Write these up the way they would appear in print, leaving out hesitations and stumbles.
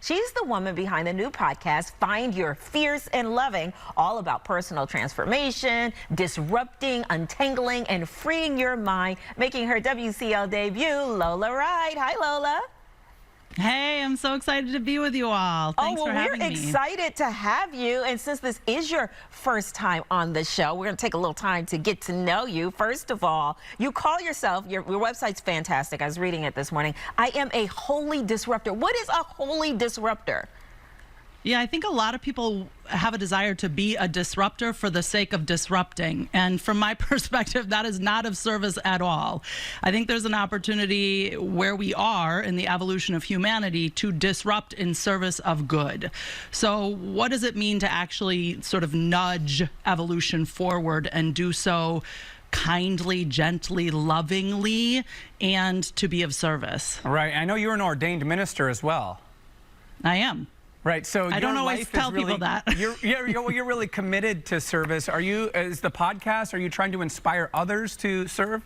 She's the woman behind the new podcast, Find Your Fierce and Loving, all about personal transformation, disrupting, untangling, and freeing your mind. Making her WCL debut, Lola Wright. Hi, Lola. Hey, I'm so excited to be with you all. Thanks for having me. We're excited to have you. And since this is your first time on the show, we're going to take a little time to get to know you. First of all, you call yourself, your website's fantastic. I was reading it this morning. I am a holy disruptor. What is a holy disruptor? Yeah, I think a lot of people have a desire to be a disruptor for the sake of disrupting. And from my perspective, that is not of service at all. I think there's an opportunity where we are in the evolution of humanity to disrupt in service of good. So what does it mean to actually sort of nudge evolution forward and do so kindly, gently, lovingly, and to be of service? Right. I know you're an ordained minister as well. I am. Right, so I don't always tell people that. You're really committed to service. Is the podcast, are you trying to inspire others to serve?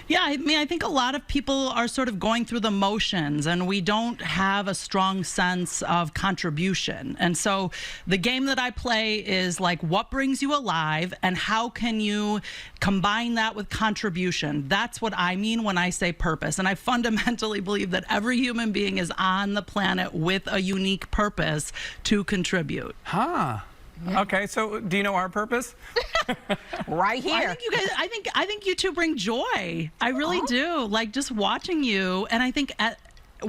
Yeah, I mean, I think a lot of people are sort of going through the motions and we don't have a strong sense of contribution. And so the game that I play is like, what brings you alive and how can you combine that with contribution? That's what I mean when I say purpose. And I fundamentally believe that every human being is on the planet with a unique purpose to contribute. Huh. Okay, so do you know our purpose? Right here. Well, I think you guys, I think you two bring joy. I really do. Like just watching you, and I think at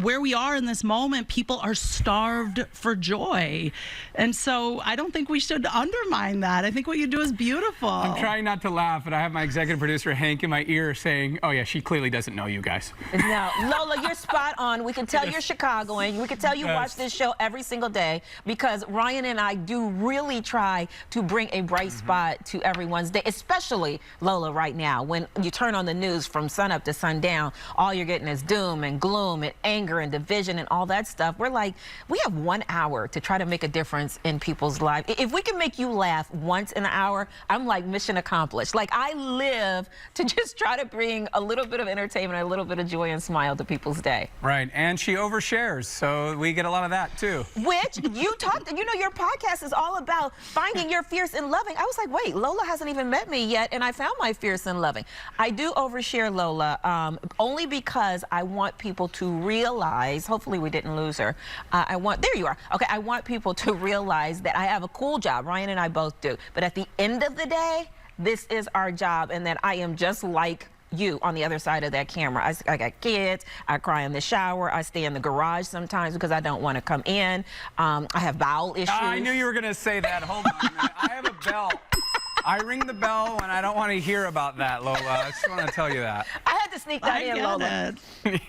where we are in this moment, people are starved for joy. And so I don't think we should undermine that. I think what you do is beautiful. I'm trying not to laugh, but I have my executive producer, Hank, in my ear saying, oh yeah, she clearly doesn't know you guys. No, Lola, you're spot on. We can tell you're Chicagoan. We can tell you watch this show every single day because Ryan and I do really try to bring a bright spot to everyone's day, especially Lola right now. When you turn on the news from sunup to sundown, all you're getting is doom and gloom and anger and division and all that stuff. We're like, we have 1 hour to try to make a difference in people's lives. If we can make you laugh once in an hour, I'm like mission accomplished. Like I live to just try to bring a little bit of entertainment, a little bit of joy and smile to people's day. Right, and she overshares, so we get a lot of that too. Which you talked, you know, your podcast is all about finding your fierce and loving. I was like, wait, Lola hasn't even met me yet, and I found my fierce and loving. I do overshare, Lola, only because I want people to realize, hopefully we didn't lose her. There you are. Okay, I want people to realize that I have a cool job. Ryan and I both do. But at the end of the day, this is our job, and that I am just like you on the other side of that camera. I got kids, I cry in the shower, I stay in the garage sometimes because I don't want to come in. I have bowel issues. I knew you were going to say that. Hold on a minute. I have a bell. I ring the bell when I don't want to hear about that, Lola. I just want to tell you that. I had to sneak that in, Lola.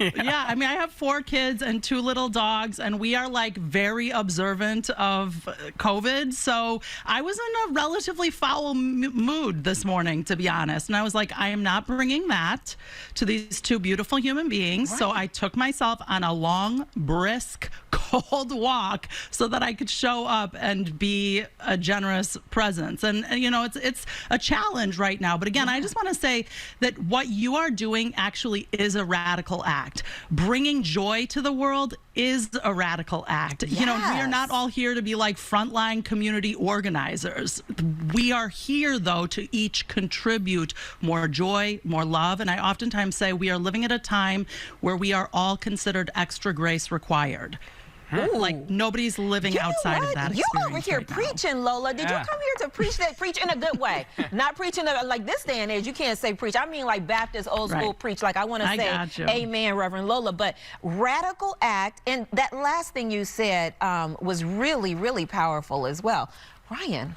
Yeah, I mean, I have 4 kids and 2 little dogs, and we are like very observant of COVID. So I was in a relatively foul mood this morning, to be honest. And I was like, I am not bringing that to these 2 beautiful human beings. Right. So I took myself on a long, brisk, cold walk so that I could show up and be a generous presence. And you know, it's a challenge right now. But again, I just want to say that what you are doing actually is a radical act. Bringing joy to the world is a radical act. Yes. You know, we are not all here to be like frontline community organizers. We are here, though, to each contribute more joy, more love. And I oftentimes say we are living at a time where we are all considered extra grace required. Ooh. Like nobody's living outside of that experience. You over here preaching, Lola. Did you come here to preach that? Preach in a good way. Not preaching like this day and age. You can't say preach. I mean like Baptist old school preach. Like I want to say amen, Reverend Lola. But radical act. And that last thing you said was really, really powerful as well. Ryan,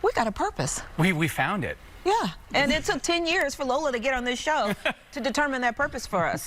we got a purpose. We found it. Yeah. And it took 10 years for Lola to get on this show to determine that purpose for us.